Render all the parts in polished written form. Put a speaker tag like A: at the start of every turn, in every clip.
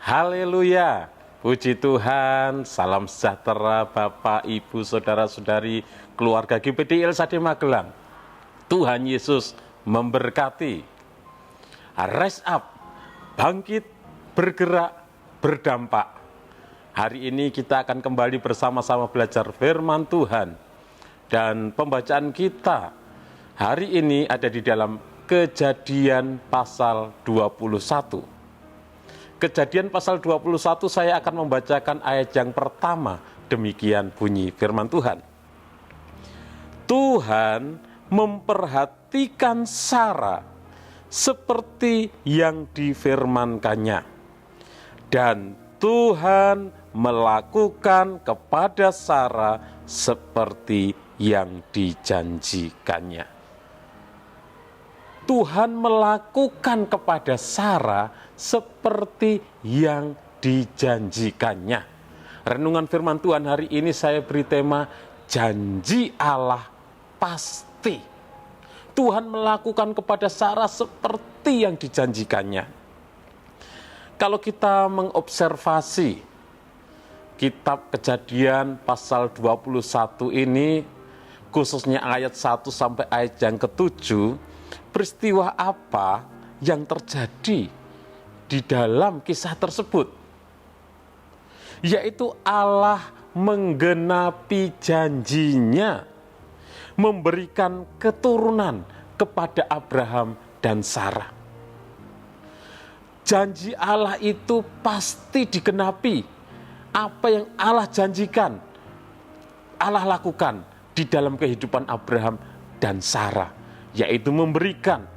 A: Haleluya, puji Tuhan, salam sejahtera Bapak, Ibu, Saudara-saudari, keluarga GPD LSAD Magelang. Tuhan Yesus memberkati. Rise up, bangkit, bergerak, berdampak. Hari ini kita akan kembali bersama-sama belajar firman Tuhan. Dan pembacaan kita hari ini ada di dalam Kejadian pasal 21. Kejadian pasal 21 saya akan membacakan ayat yang pertama. Demikian bunyi firman Tuhan. Tuhan memperhatikan Sara seperti yang difirmankannya. Dan Tuhan melakukan kepada Sara seperti yang dijanjikannya. Tuhan melakukan kepada Sara seperti yang dijanjikannya. Renungan firman Tuhan hari ini saya beri tema janji Allah pasti. Tuhan melakukan kepada Sara seperti yang dijanjikannya. Kalau kita mengobservasi kitab Kejadian pasal 21 ini, khususnya ayat 1 sampai ayat yang ke-7, peristiwa apa yang terjadi di dalam kisah tersebut? Yaitu Allah menggenapi janjinya, memberikan keturunan kepada Abraham dan Sarah. Janji Allah itu pasti digenapi. Apa yang Allah janjikan, Allah lakukan di dalam kehidupan Abraham dan Sarah, yaitu memberikan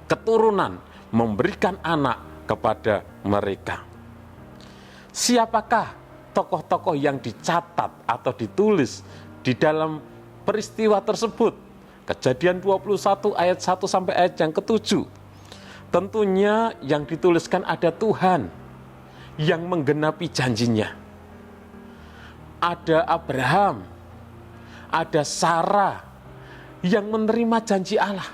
A: keturunan, memberikan anak kepada mereka. Siapakah tokoh-tokoh yang dicatat atau ditulis di dalam peristiwa tersebut? Kejadian 21 ayat 1 sampai ayat yang ke-7. Tentunya yang dituliskan ada Tuhan yang menggenapi janjinya. Ada Abraham, ada Sarah yang menerima janji Allah.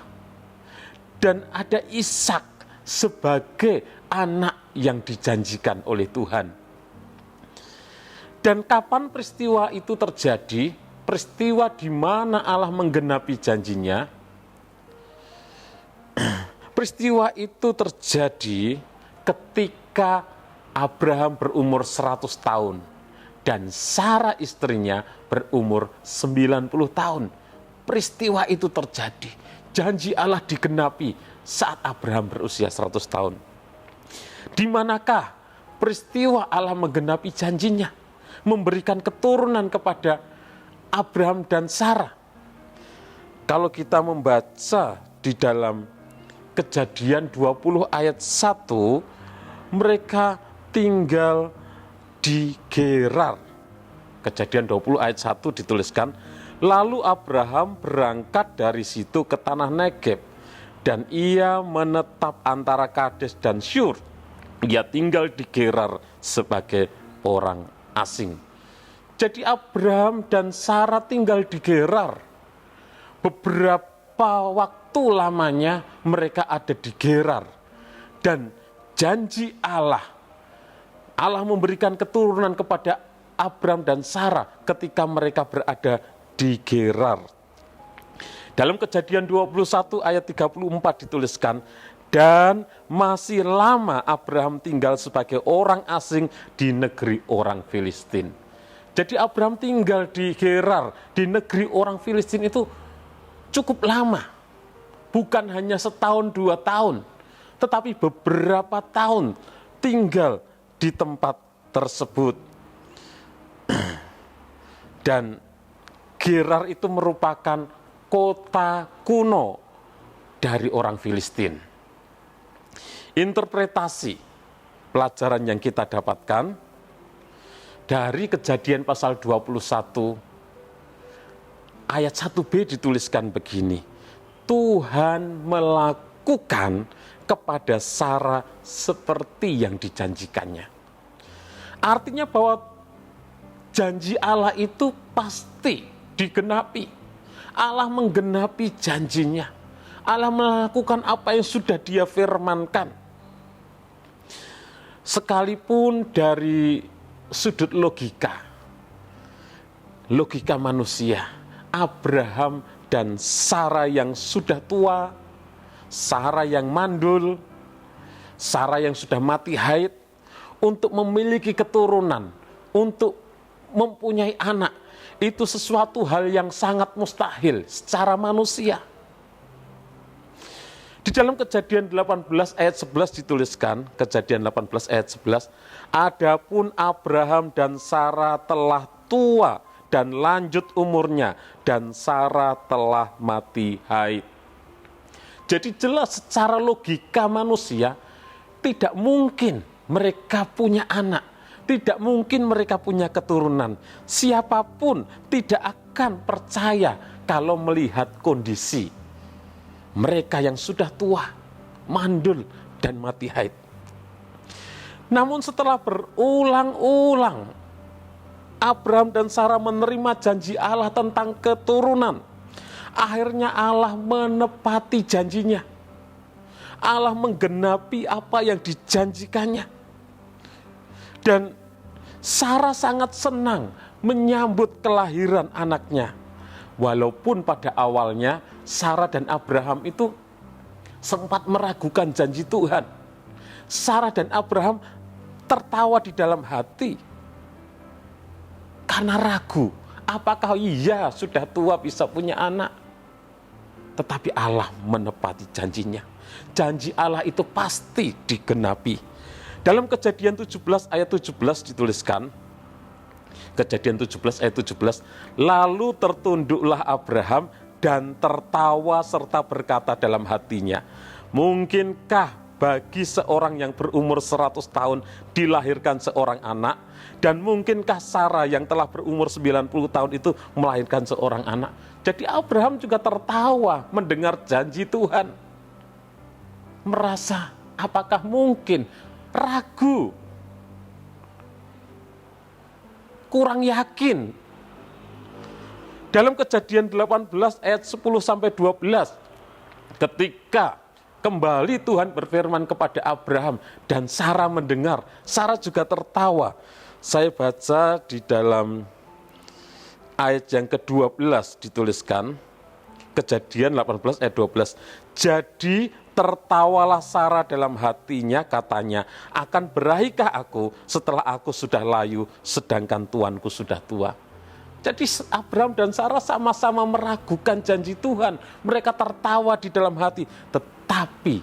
A: Dan ada Ishak sebagai anak yang dijanjikan oleh Tuhan. Dan kapan peristiwa itu terjadi? Peristiwa di mana Allah menggenapi janjinya. Peristiwa itu terjadi ketika Abraham berumur 100 tahun dan Sarah istrinya berumur 90 tahun. Peristiwa itu terjadi. Janji Allah digenapi saat Abraham berusia 100 tahun. Di manakah peristiwa Allah menggenapi janjinya, memberikan keturunan kepada Abraham dan Sarah? Kalau kita membaca di dalam Kejadian 20 ayat 1, mereka tinggal di Gerar. Kejadian 20 ayat 1 dituliskan, lalu Abraham berangkat dari situ ke tanah Negeb, dan ia menetap antara Kades dan Syur. Ia tinggal di Gerar sebagai orang asing. Jadi Abraham dan Sarah tinggal di Gerar. Beberapa waktu lamanya mereka ada di Gerar. Dan janji Allah memberikan keturunan kepada Abraham dan Sarah ketika mereka berada di Gerar. Dalam Kejadian 21 ayat 34 dituliskan, dan masih lama Abraham tinggal sebagai orang asing di negeri orang Filistin. Jadi Abraham tinggal di Gerar, di negeri orang Filistin itu cukup lama. Bukan hanya setahun 2 tahun, tetapi beberapa tahun tinggal di tempat tersebut. Dan Gerar itu merupakan kota kuno dari orang Filistin. Interpretasi pelajaran yang kita dapatkan dari Kejadian pasal 21 ayat 1b dituliskan begini, Tuhan melakukan kepada Sarah seperti yang dijanjikannya. Artinya bahwa janji Allah itu pasti digenapi. Allah menggenapi janjinya. Allah melakukan apa yang sudah Dia firmankan. Sekalipun dari sudut logika manusia, Abraham dan Sarah yang sudah tua, Sarah yang mandul, Sarah yang sudah mati haid, untuk memiliki keturunan, untuk mempunyai anak, itu sesuatu hal yang sangat mustahil secara manusia. Di dalam Kejadian 18 ayat 11 dituliskan, Kejadian 18 ayat 11, adapun Abraham dan Sarah telah tua dan lanjut umurnya, dan Sarah telah mati haid. Jadi jelas secara logika manusia, tidak mungkin mereka punya anak, tidak mungkin mereka punya keturunan. Siapapun tidak akan percaya kalau melihat kondisi mereka yang sudah tua, mandul, dan mati haid. Namun setelah berulang-ulang Abraham dan Sarah menerima janji Allah tentang keturunan, akhirnya Allah menepati janjinya. Allah menggenapi apa yang dijanjikannya. Dan Sarah sangat senang menyambut kelahiran anaknya. Walaupun pada awalnya Sarah dan Abraham itu sempat meragukan janji Tuhan. Sarah dan Abraham tertawa di dalam hati karena ragu, apakah iya sudah tua bisa punya anak? Tetapi Allah menepati janjinya. Janji Allah itu pasti digenapi. Dalam Kejadian 17 ayat 17 dituliskan, Kejadian 17 ayat 17, lalu tertunduklah Abraham dan tertawa serta berkata dalam hatinya, mungkinkah bagi seorang yang berumur 100 tahun dilahirkan seorang anak, dan mungkinkah Sarah yang telah berumur 90 tahun itu melahirkan seorang anak? Jadi Abraham juga tertawa mendengar janji Tuhan. Merasa apakah mungkin, ragu, kurang yakin. Dalam Kejadian 18 ayat 10-12, ketika kembali Tuhan berfirman kepada Abraham dan Sarah mendengar, Sarah juga tertawa. Saya baca di dalam ayat yang ke-12 dituliskan, Kejadian 18 ayat 12. Jadi tertawalah Sarah dalam hatinya, katanya, akan berahikah aku setelah aku sudah layu, sedangkan tuanku sudah tua. Jadi Abraham dan Sarah sama-sama meragukan janji Tuhan. Mereka tertawa di dalam hati. Tetapi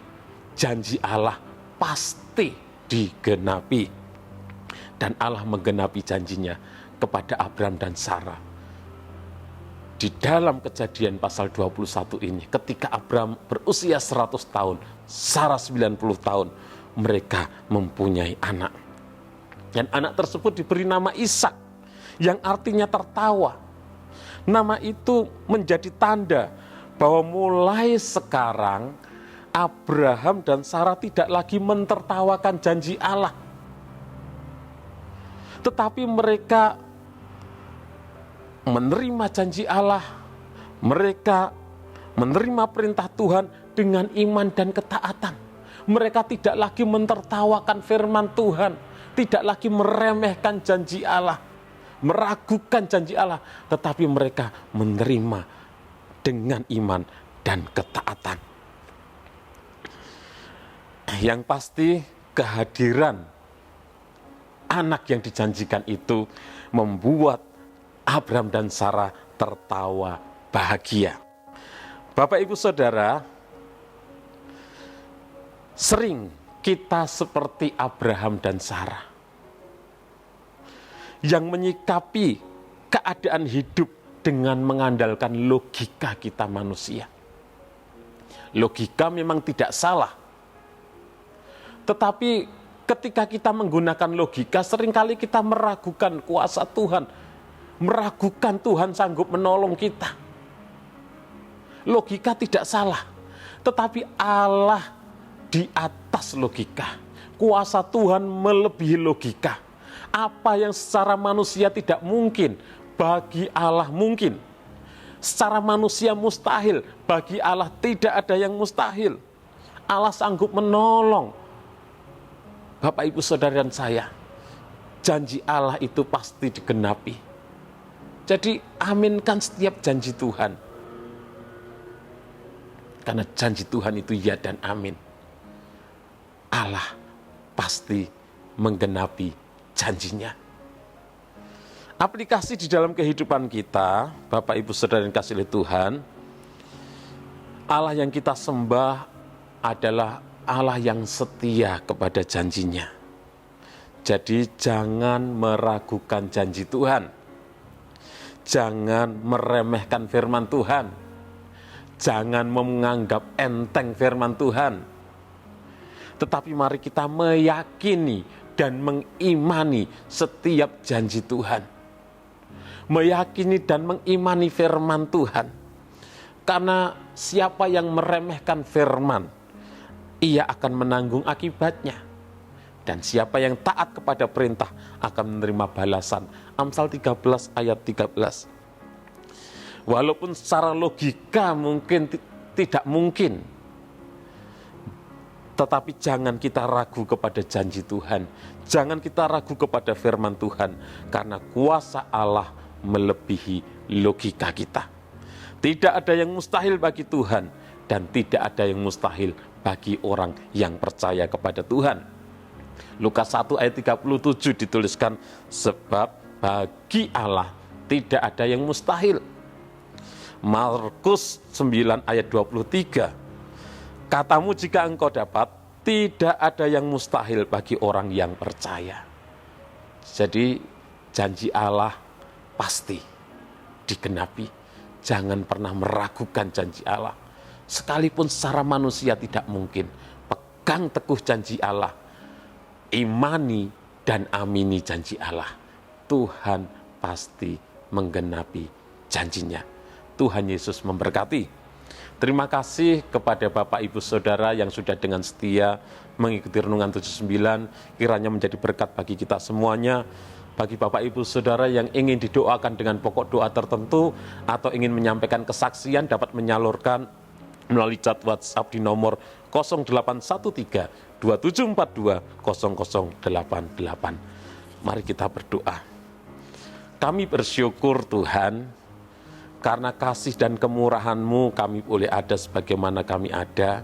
A: janji Allah pasti digenapi. Dan Allah menggenapi janjinya kepada Abraham dan Sarah. Di dalam Kejadian pasal 21 ini, ketika Abraham berusia 100 tahun, Sarah 90 tahun, mereka mempunyai anak. Dan anak tersebut diberi nama Ishak, yang artinya tertawa. Nama itu menjadi tanda bahwa mulai sekarang Abraham dan Sarah tidak lagi mentertawakan janji Allah, tetapi mereka menerima janji Allah, mereka menerima perintah Tuhan dengan iman dan ketaatan. Mereka tidak lagi mentertawakan firman Tuhan, tidak lagi meremehkan janji Allah, meragukan janji Allah, tetapi mereka menerima dengan iman dan ketaatan. Yang pasti kehadiran anak yang dijanjikan itu membuat Abraham dan Sarah tertawa bahagia. Bapak Ibu Saudara, sering kita seperti Abraham dan Sarah yang menyikapi keadaan hidup dengan mengandalkan logika kita manusia. Logika memang tidak salah, tetapi ketika kita menggunakan logika, seringkali kita meragukan kuasa Tuhan, meragukan Tuhan sanggup menolong kita. Logika tidak salah, tetapi Allah di atas logika. Kuasa Tuhan melebihi logika. Apa yang secara manusia tidak mungkin, bagi Allah mungkin. Secara manusia mustahil, bagi Allah tidak ada yang mustahil. Allah sanggup menolong. Bapak, Ibu, Saudara dan saya, janji Allah itu pasti digenapi. Jadi aminkan setiap janji Tuhan. Karena janji Tuhan itu ya dan amin. Allah pasti menggenapi janjinya. Aplikasi di dalam kehidupan kita, Bapak, Ibu, Saudara yang kasih oleh Tuhan, Allah yang kita sembah adalah Allah yang setia kepada janjinya. Jadi jangan meragukan janji Tuhan. Jangan meremehkan firman Tuhan. Jangan menganggap enteng firman Tuhan. Tetapi mari kita meyakini dan mengimani setiap janji Tuhan. Meyakini dan mengimani firman Tuhan. Karena siapa yang meremehkan firman, ia akan menanggung akibatnya. Dan siapa yang taat kepada perintah akan menerima balasan. Amsal 13 ayat 13. Walaupun secara logika mungkin tidak mungkin, tetapi jangan kita ragu kepada janji Tuhan. Jangan kita ragu kepada firman Tuhan. Karena kuasa Allah melebihi logika kita. Tidak ada yang mustahil bagi Tuhan. Dan tidak ada yang mustahil bagi orang yang percaya kepada Tuhan. Lukas 1 ayat 37 dituliskan, sebab bagi Allah tidak ada yang mustahil. Markus 9 ayat 23, katamu jika engkau dapat, tidak ada yang mustahil bagi orang yang percaya. Jadi janji Allah pasti digenapi. Jangan pernah meragukan janji Allah. Sekalipun secara manusia tidak mungkin, pegang teguh janji Allah. Imani dan amini janji Allah. Tuhan pasti menggenapi janjinya. Tuhan Yesus memberkati. Terima kasih kepada Bapak, Ibu, Saudara yang sudah dengan setia mengikuti Renungan 79. Kiranya menjadi berkat bagi kita semuanya. Bagi Bapak, Ibu, Saudara yang ingin didoakan dengan pokok doa tertentu atau ingin menyampaikan kesaksian, dapat menyalurkan melalui chat WhatsApp di nomor 0813 2742 0088. Mari kita berdoa. Kami bersyukur Tuhan, karena kasih dan kemurahan-Mu kami boleh ada sebagaimana kami ada.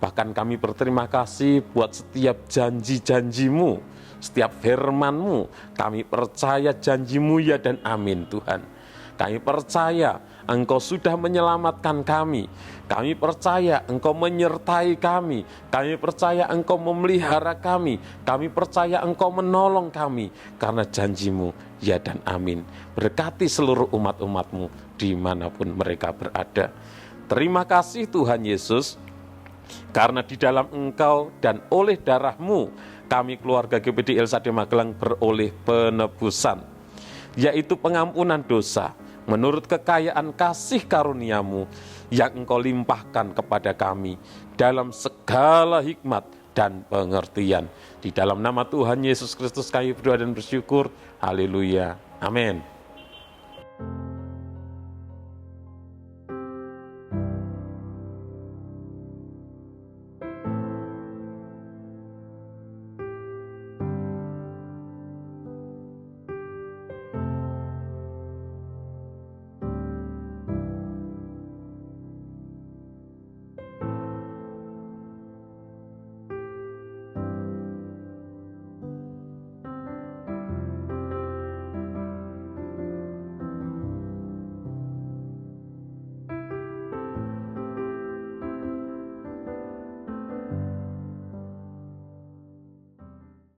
A: Bahkan kami berterima kasih buat setiap janji-janji-Mu, setiap firman-Mu. Kami percaya janji-Mu ya dan amin Tuhan. Kami percaya Engkau sudah menyelamatkan kami. Kami percaya Engkau menyertai kami. Kami percaya Engkau memelihara kami. Kami percaya Engkau menolong kami. Karena janji-Mu ya dan amin. Berkati seluruh umat-umat-Mu dimanapun mereka berada. Terima kasih Tuhan Yesus, karena di dalam Engkau dan oleh darah-Mu kami keluarga GPD Elsade Magelang beroleh penebusan, yaitu pengampunan dosa menurut kekayaan kasih karunia-Mu yang Engkau limpahkan kepada kami dalam segala hikmat dan pengertian. Di dalam nama Tuhan Yesus Kristus kami berdoa dan bersyukur. Haleluya. Amin.